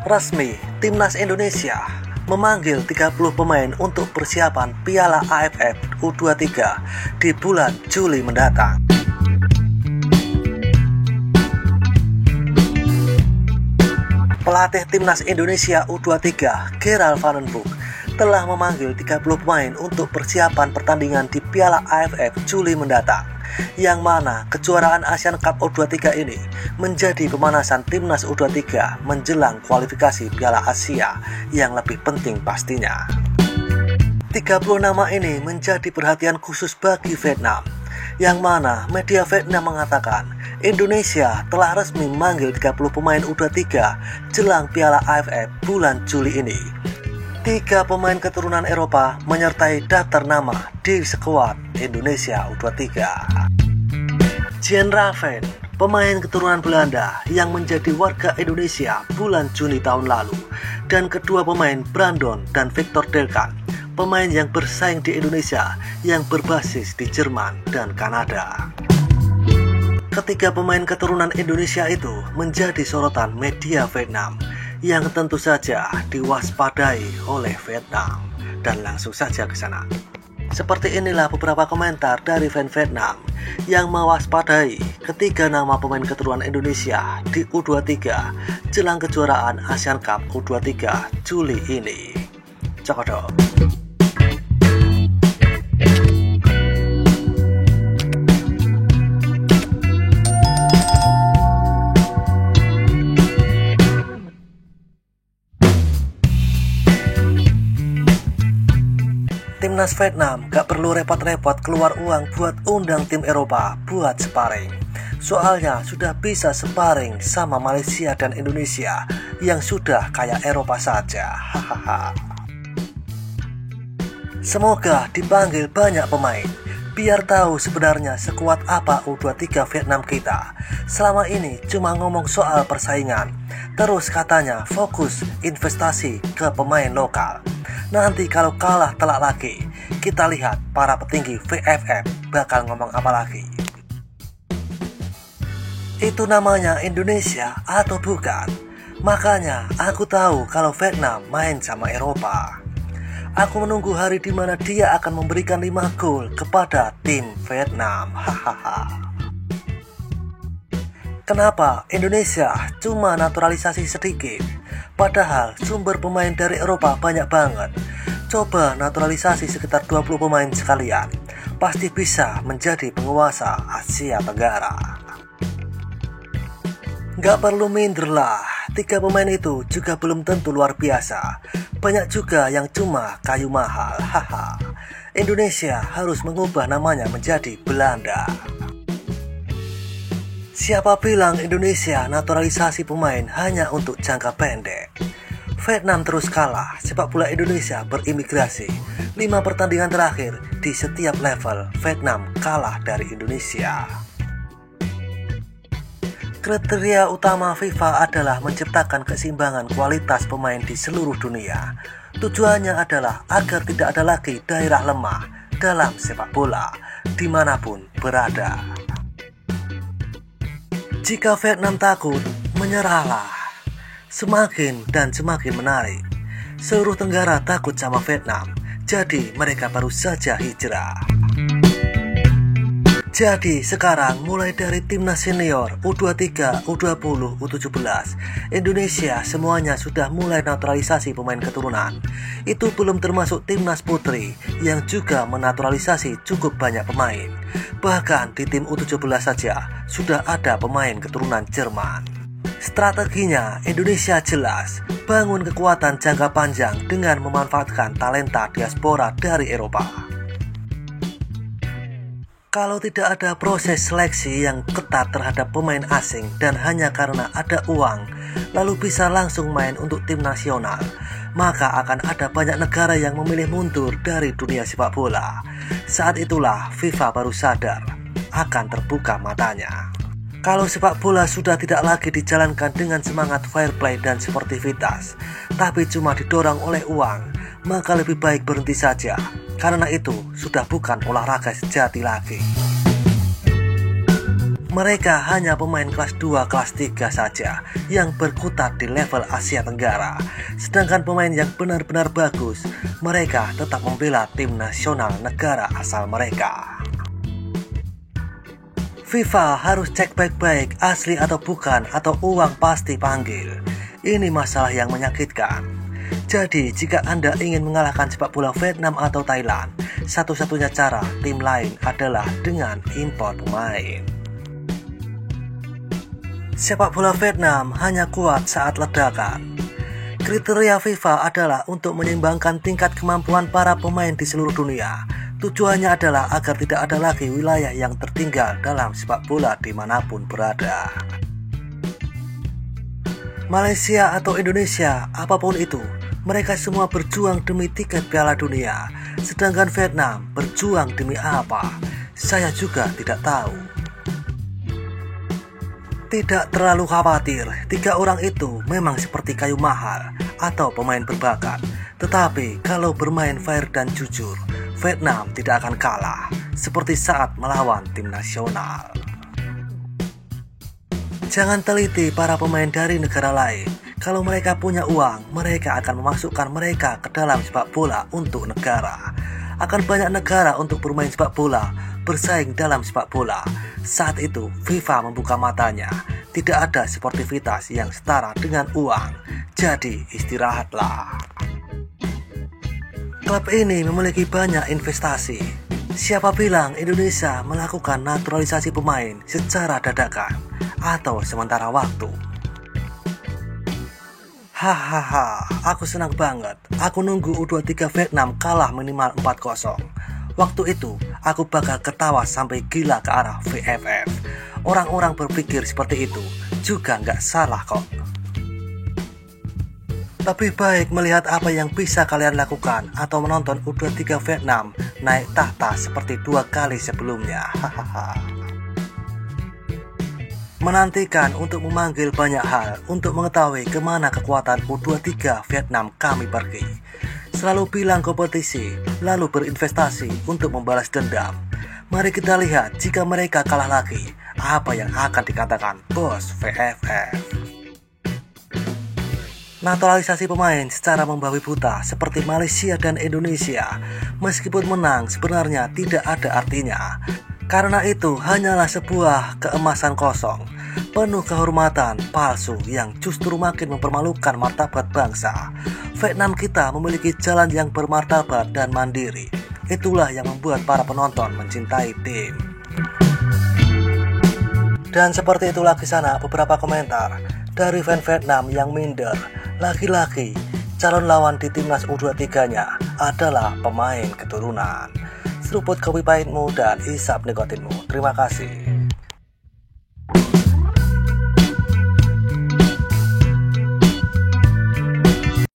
Resmi, Timnas Indonesia memanggil 30 pemain untuk persiapan Piala AFF U23 di bulan Juli mendatang. Pelatih Timnas Indonesia U23, Gerald Van den Broek, telah memanggil 30 pemain untuk persiapan pertandingan di Piala AFF Juli mendatang, yang mana kejuaraan Asian Cup U23 ini menjadi pemanasan Timnas U23 menjelang kualifikasi Piala Asia yang lebih penting pastinya. 30 nama ini menjadi perhatian khusus bagi Vietnam, yang mana media Vietnam mengatakan Indonesia telah resmi memanggil 30 pemain U23 jelang Piala AFF bulan Juli ini. 3 pemain keturunan Eropa menyertai daftar nama di skuad Indonesia U23. Jean Raven, pemain keturunan Belanda yang menjadi warga Indonesia bulan Juni tahun lalu, dan kedua pemain Brandon dan Victor Delkan, pemain yang bersaing di Indonesia yang berbasis di Jerman dan Kanada. Ketiga pemain keturunan Indonesia itu menjadi sorotan media Vietnam yang tentu saja diwaspadai oleh Vietnam, dan langsung saja ke sana. Seperti inilah beberapa komentar dari fan Vietnam yang mewaspadai ketiga nama pemain keturunan Indonesia di U23 jelang kejuaraan Asian Cup U23 Juli ini. Cokodok. Timnas Vietnam gak perlu repot-repot keluar uang buat undang tim Eropa buat sparring. Soalnya sudah bisa sparring sama Malaysia dan Indonesia yang sudah kayak Eropa saja. Hahaha. Semoga dipanggil banyak pemain biar tahu sebenarnya sekuat apa U23 Vietnam kita. Selama ini cuma ngomong soal persaingan, terus katanya fokus investasi ke pemain lokal. Nanti kalau kalah telak lagi, kita lihat para petinggi VFF bakal ngomong apa lagi. Itu namanya Indonesia atau bukan? Makanya aku tahu kalau Vietnam main sama Eropa. Aku menunggu hari di mana dia akan memberikan 5 gol kepada tim Vietnam. Hahaha. Kenapa Indonesia cuma naturalisasi sedikit? Padahal sumber pemain dari Eropa banyak banget. Coba naturalisasi sekitar 20 pemain sekalian, pasti bisa menjadi penguasa Asia Tenggara. Gak perlu minder lah, 3 pemain itu juga belum tentu luar biasa. Banyak juga yang cuma kayu mahal. Haha. Indonesia harus mengubah namanya menjadi Belanda. Siapa bilang Indonesia naturalisasi pemain hanya untuk jangka pendek? Vietnam terus kalah, sepak bola Indonesia berimigrasi. 5 pertandingan terakhir di setiap level Vietnam kalah dari Indonesia. Kriteria utama FIFA adalah menciptakan keseimbangan kualitas pemain di seluruh dunia. Tujuannya adalah agar tidak ada lagi daerah lemah dalam sepak bola dimanapun berada. Jika Vietnam takut, menyerahlah. Semakin dan semakin menarik. Seluruh Tenggara takut sama Vietnam, jadi mereka baru saja hijrah. Jadi sekarang mulai dari timnas senior U23, U20, U17, Indonesia semuanya sudah mulai naturalisasi pemain keturunan. Itu belum termasuk timnas putri yang juga menaturalisasi cukup banyak pemain. Bahkan di tim U17 saja sudah ada pemain keturunan Jerman. Strateginya Indonesia jelas, bangun kekuatan jangka panjang dengan memanfaatkan talenta diaspora dari Eropa. Kalau tidak ada proses seleksi yang ketat terhadap pemain asing dan hanya karena ada uang, lalu bisa langsung main untuk tim nasional, maka akan ada banyak negara yang memilih mundur dari dunia sepak bola. Saat itulah FIFA baru sadar, akan terbuka matanya. Kalau sepak bola sudah tidak lagi dijalankan dengan semangat fair play dan sportivitas, tapi cuma didorong oleh uang, maka lebih baik berhenti saja. Karena itu sudah bukan olahraga sejati lagi. Mereka hanya pemain kelas 2, kelas 3 saja yang berkutat di level Asia Tenggara. Sedangkan pemain yang benar-benar bagus, mereka tetap membela tim nasional negara asal mereka. FIFA harus cek baik-baik asli atau bukan, atau uang pasti panggil. Ini masalah yang menyakitkan. Jadi jika Anda ingin mengalahkan sepak bola Vietnam atau Thailand, satu-satunya cara tim lain adalah dengan impor pemain. Sepak bola Vietnam hanya kuat saat ledakan. Kriteria FIFA adalah untuk menyeimbangkan tingkat kemampuan para pemain di seluruh dunia. Tujuannya adalah agar tidak ada lagi wilayah yang tertinggal dalam sepak bola dimanapun berada. Malaysia atau Indonesia, apapun itu, mereka semua berjuang demi tiket Piala Dunia. Sedangkan Vietnam berjuang demi apa? Saya juga tidak tahu. Tidak terlalu khawatir, 3 orang itu memang seperti kayu mahal atau pemain berbakat. Tetapi kalau bermain fair dan jujur, Vietnam tidak akan kalah seperti saat melawan tim nasional. Jangan teliti para pemain dari negara lain. Kalau mereka punya uang, mereka akan memasukkan mereka ke dalam sepak bola untuk negara. Akan banyak negara untuk bermain sepak bola, bersaing dalam sepak bola. Saat itu FIFA membuka matanya. Tidak ada sportivitas yang setara dengan uang. Jadi istirahatlah. Klub ini memiliki banyak investasi. Siapa bilang Indonesia melakukan naturalisasi pemain secara dadakan atau sementara waktu? Hahaha, aku senang banget. Aku nunggu U23 Vietnam kalah minimal 4-0. Waktu itu, aku bakal ketawa sampai gila ke arah VFF. Orang-orang berpikir seperti itu juga nggak salah kok. Lebih baik melihat apa yang bisa kalian lakukan atau menonton U23 Vietnam naik tahta seperti 2 kali sebelumnya. Hahaha. Menantikan untuk memanggil banyak hal untuk mengetahui kemana kekuatan U23 Vietnam kami pergi. Selalu bilang kompetisi, lalu berinvestasi untuk membalas dendam. Mari kita lihat jika mereka kalah lagi, apa yang akan dikatakan bos VFF. Naturalisasi pemain secara membabi buta seperti Malaysia dan Indonesia, meskipun menang sebenarnya tidak ada artinya. Karena itu hanyalah sebuah keemasan kosong, penuh kehormatan palsu yang justru makin mempermalukan martabat bangsa. Vietnam kita memiliki jalan yang bermartabat dan mandiri. Itulah yang membuat para penonton mencintai tim. Dan seperti itulah di sana beberapa komentar dari fan Vietnam yang minder. Lagi-lagi calon lawan di timnas U23-nya adalah pemain keturunan. Seruput kopi pahitmu dan isap nikotinmu. Terima kasih.